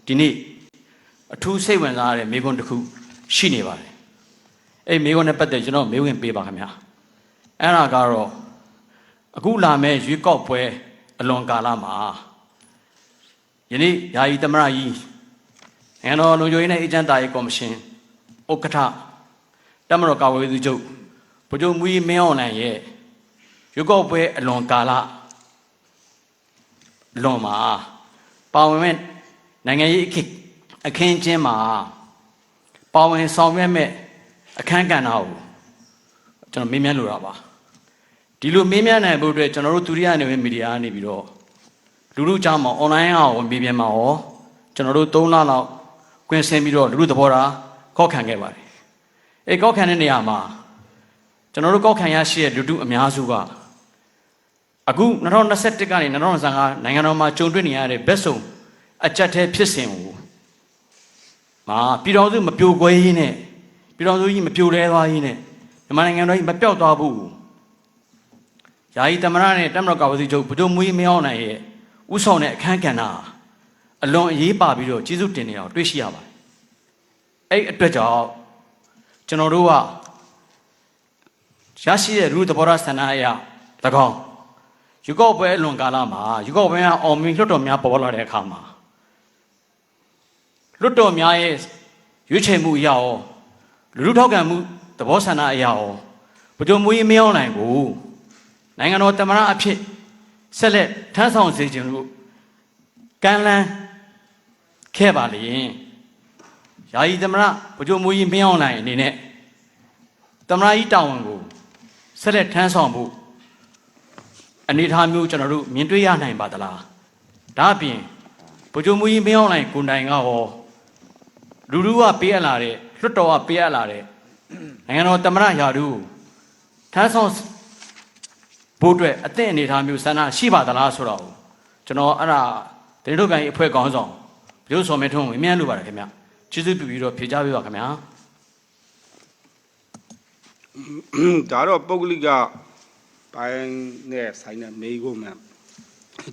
ဒီနေ့အထူးစိတ်ဝင်စားရတဲ့မိကွန်းတစ်ခုရှိနေပါတယ်အဲ့မိကွန်းနဲ့ပတ်သက်ကျွန်တော်မေးဝင်ပေးပါခင်ဗျာအဲ့ဒါကတော့အခုလာမဲ့ရွေးကောက်ပွဲအလွန်ကာလမှာယနေ့ယာယီသမ္မတကြီးနိုင်ငံတော်လူမျိုးရေးနဲ့အေဂျင့်တာရေးကော်မရှင်ဥက္ကဋ္ဌတပ်မတော်ကာကွယ်ရေးချုပ်ဗိုလ်ချုပ်မူကြီးမင်းအောင်လှိုင်ရဲ့ရွေးကောက်ပွဲအလွန်ကာလလွန်မှာပါဝင်မဲ့နိုင်ငံရေးအခင်းကျင်းမှာပါဝင်ဆောင်ရွက်မဲ့အခမ်းကဏ္ဍကိုကျွန်တော်မေးမြန်းလိုတာပါဒီလိုမေးမြန်းနိုင်ဖို့အတွက်ကျွန်တော်တို့ဒုတိယနေမီဒီယာကနေပြီးတော့လူလူကြားမှာ online အောင်မေးမြန်းမှာရောကျွန်တော်တို့3လလောက်ကွင်းဆင်းပြီးတော့လူလူသဘောထားကောက်ခံခဲ့ပါတယ်အဲကောက်ခံတဲ့နေရာမှာကျွန်တော်တို့ကောက်ခံရရှိတဲ့လူထုအများစုကအခု2021ကနေ2025နိုင်ငံတော်မှာကြုံတွေ့နေရတဲ့ဘက်စုံအကြက်ထဲဖြစ်စဉ်ကိုပြည်တော်စုမပြိုကွဲရင်းနဲ့ပြည်တော်စုကြီးမပြိုလဲသွားရင်းနဲ့မြန်မာနိုင်ငံတော်ကြီးမပြောက်သွားဘူးယာယီသမ္မတနဲ့တပ်မတော်ကာကွယ်ရေးချုပ်ဗိုလ်ချုပ်မူကြီးမင်းအောင်လှိုင်ရဲ့ဥဆောင်တဲ့အခမ်းကဏ္ဍအလွန်အရေးပါပြီးတော့ကျေးဇူးတင်နေအောင်တွေ့ရှိရပါတယ်အဲ့အတွက်ကြောင့်ကျွန်တော်တို့ကရရှိတဲ့လူသဘောထားဆန္ဒအရ၎င်းယူကောက်ပွဲအလွန်ကာလမှာယူကောက်ပွဲကအောင်မြင်လွှတ်တော်များပေါ်လာတဲ့အခါမှာလွှတ်တော်များရဲ့ရွေးချယ်မှုအရာရောလူထုထောက်ခံမှုသဘောဆန္ဒအရာရောဗိုလ်ချုပ်မူကြီးမင်းအောင်လှိုင်ကိုနိုင်ငံတော်သမ္မတအဖြစ်ဆက်လက်ထမ်းဆောင်စေခြင်းလို့ကမ်းလှမ်းခဲ့ပါလေယာယီသမ္မတဗိုလ်ချုပ်မူကြီးမင်းအောင်လှိုင်အနေနဲ့သမ္မတကြီးတာဝန်ကိုဆက်လက်ထမ်းဆောင်ဖို့အနေအထားမျိုးကျွန်တော်တို့မြင်တွေ့ရနိုင်ပါသလားဒါအပြင်ဗိုလ်ချုပ်မူကြီးမင်းအောင်လှိုင်ကိုယ်တိုင်ကရောလူလူကပေးအပ်လာတဲ့လွှတ်တော်ကပေးအပ်လာတဲ့နိုင်ငံတော်သမ္မတရာထူးထမ်းဆောင်ဖို့အတွက်အသင့်အနေအထားမျိုးဆန္ဒရှိပါသလားဆိုတော့ကျွန်တော်အဲ့ဒါတရင်တို့ကန်အဖွဲ့ကောင်းဆောင်ဘုရားစော်မဲထွန်းဝင်မြန်လို့ပါတယ်ခင်ဗျကျေးဇူးပြုပြီးတော့ဖြေကြားပေးပါခင်ဗျာဒါတော့ပုဂ္ဂလိကပိုင်းနဲ့ဆိုင်တဲ့မေးခွန်းမှ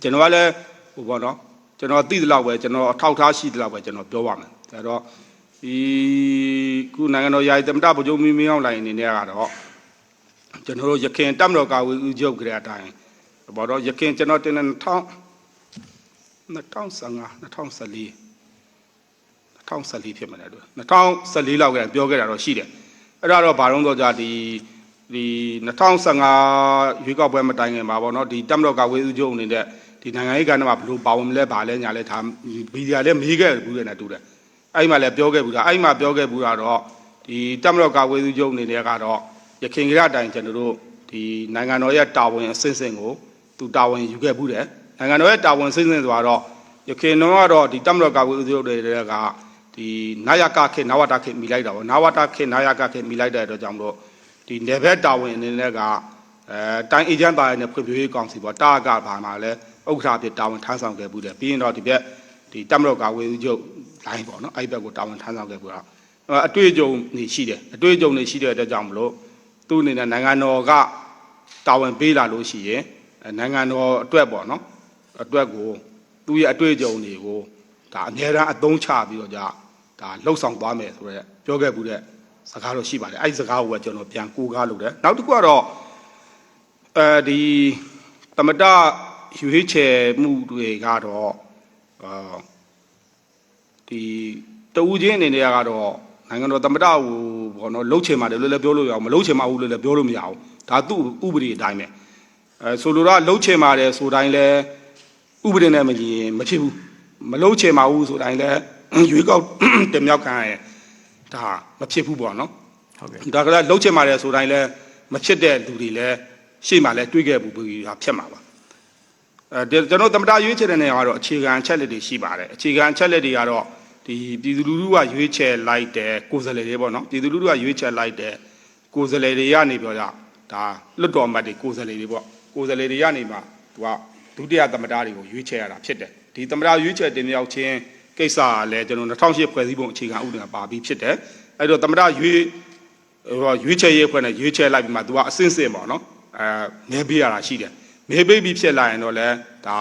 ကျွန်တော်ကလည်းဟိုပေါ့နော်ကျွန်တော်သိသလောက်ပဲကျွန်တော်အထောက်ထားရှိသလောက်ပဲကျွန်တော်ပြောပါမယ်ဒါတော့ဒီခုနိုင်ငံတော်ယာယီသမ္မတဗိုလ်ချုပ်မင်းအောင်လှိုင်အနေနဲ့ကတော့ကျွန်တော်တို့ရခိုင်တပ်မတော်ကာကွယ်ရေးချုပ်ကြတဲ့အတိုင်းဘောတော့ရခိုင်ကျွန်တော်တင်2015 2014ဖြစ်မှာလေတို့2014လောက်ကပြောခဲ့တာတော့ရှိတယ်အဲ့ဒါတော့ဘာလို့တော့じゃဒီ2015ရွေးကောက်ပွဲမတိုင်ခင်ပါပေါ့နော်ဒီတပ်မတော်ကာကွယ်ရေးချုပ်အနေနဲ့ဒီနိုင်ငံရေးကဏ္ဍမှာဘယ်လိုပါဝင်မလဲဗာလဲညာလဲဒါဗီဒီယိုလည်းမေးခဲ့ဘူးတဲ့နဲ့တူတယ်အဲ့မှာလည်းပြောခဲ့ဘူးလားအဲ့မှာပြောခဲ့ဘူးတာတော့ဒီတပ်မတော်ကာကွယ်ရေးချုပ်အနေနဲ့ကတော့ရခိုင်ကြတဲ့အတိုင်းကျွန်တော်တို့ဒီနိုင်ငံတော်ရဲ့တာဝန်အဆင့်ဆင့်ကိုသူတာဝန်ယူခဲ့ဘူးတယ်နိုင်ငံတော်ရဲ့တာဝန်အဆင့်ဆင့်ဆိုတော့ရခိုင်တော့ကတော့ဒီတပ်မတော်ကာကွယ်ရေးချုပ်တွေကဒီနာယကခေနဝတခေမိလိုက်တာပေါ့နဝတခေနာယကခေမိလိုက်တဲ့အတွက်ကြောင့်မလို့ဒီနယ်ဘက်တာဝန်အနေနဲ့ကတိုင်းအေဂျင့်တာရဲ့ဖွံ့ဖြိုးရေးကောင်စီပေါ့တာကဘာမှလဲဥက္ကဋ္ဌအဖြစ်တာဝန်ထမ်းဆောင်ခဲ့ဘူးတယ်ပြီးရင်တော့ဒီဘက်ဒီတပ်မတော်ကာကွယ်ရေးချုပ်လိုင်းပေါ့နော်အဲ့ဘက်ကိုတာဝန်ထမ်းဆောင်ခဲ့ဘူးတော့အတွေ့အကြုံနေရှိတယ်အတွေ့အကြုံနေရှိတဲ့အတွက်ကြောင့်မလို့သူ့အနေနဲ့နိုင်ငံတော်ကတာဝန်ပေးလာလို့ရှိရင်နိုင်ငံတော်အတွက်ပေါ့နော်အတွက်ကိုသူ့ရဲ့အတွေ့အကြုံတွေကိုဒါအများအားအသုံးချပြီးတော့ဒါလှုပ်ဆောင်သွားမယ်ဆိုတော့ပြောခဲ့ဘူးတဲ့စကားတော့ရှိပါတယ်အဲ့ဒီစကားကိုပဲကျွန်တော်ပြန်ကိုးကားလုပ်တယ်နောက်တစ်ခုကတော့ဒီသမတရွေးချယ်မှုတွေကတော့ဒီတဦးချင်းအနေနဲ့ကတော့နိုင်ငံတော်သမတကိုဘောနော်လှုပ်ချင်ပါတယ်လို့လည်းပြောလို့ရအောင်မလှုပ်ချင်ပါဘူးလို့လည်းပြောလို့မရအောင်ဒါသူ့ဥပဒေအတိုင်းပဲဆိုလိုတော့လှုပ်ချင်ပါတယ်ဆိုတိုင်းလဲဥပဒေနဲ့မညီရင်မဖြစ်ဘူးမလှုပ်ချင်ပါဘူးဆိုတိုင်းလဲရွေးကောက်တင်မြောက်ခံရဒါမဖြစ်ဘူးပေါ့နော်ဟုတ်ကဲ့ဒါကလည်းလှုပ်ချင်ပါတယ်ဆိုတိုင်းလဲမဖြစ်တဲ့လူတွေလဲရှေ့မှာလဲတွေးခဲ့ဘူးဒါဖြစ်မှာပါကျွန်တော်သမတရွေးချယ်တဲ့နေရာကတော့အခြေခံအချက်လက်တွေရှိပါတယ်အခြေခံအချက်လက်တွေကတော့ဒီပြည်သူလူထုကရွေးချယ်လိုက်တဲ့ကိုယ်စားလှယ်တွေပေါ့နော်ပြည်သူလူထုကရွေးချယ်လိုက်တဲ့ကိုယ်စားလှယ်တွေကနေပြောကြဒါလွတ်တော်အမတ်တွေကိုယ်စားလှယ်တွေပေါ့ကိုယ်စားလှယ်တွေကနေမှသူကဒုတိယသမတတွေကိုရွေးချယ်ရတာဖြစ်တယ်ဒီသမတရွေးချယ်တင်မြောက်ခြင်းကိစ္စကလည်းကျွန်တော်2008ဖွဲ့စည်းပုံအခြေခံဥပဒေမှာပါပြီးဖြစ်တယ်အဲ့တော့သမတရွေးချယ်ရေးအဖွဲ့နဲ့ရွေးချယ်လိုက်ပြီးမှသူကအစင်းစင်ပေါ့နော်မဲပေးရတာရှိတယ်မဲပေးပြီးဖြစ်လာရင်တော့လဲဒါ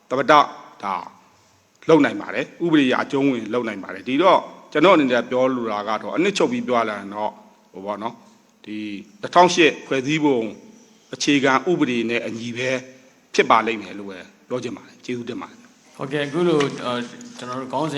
သမတဒါ လုံနိုင်ပါတယ်ဥပဒေအကျုံးဝင်လုံနိုင်ပါတယ်ဒီတော့ကျွန်တော်အနေနဲ့ပြောလိုတာကတော့အနှစ်ချုပ်ပြီးပြောလာရင်တော့ဟိုပေါ့နော်ဒီ2008ဖွဲ့စည်းပုံအခြေခံဥပဒေနဲ့အညီပဲဖြစ်ပါလိမ့်မယ်လို့ပဲပြောချင်ပါတယ်ကျေးဇူးတင်ပါတယ် ဟုတ်ကဲ့အခုလိုကျွန်တော်တို့ခေါင်းစဉ်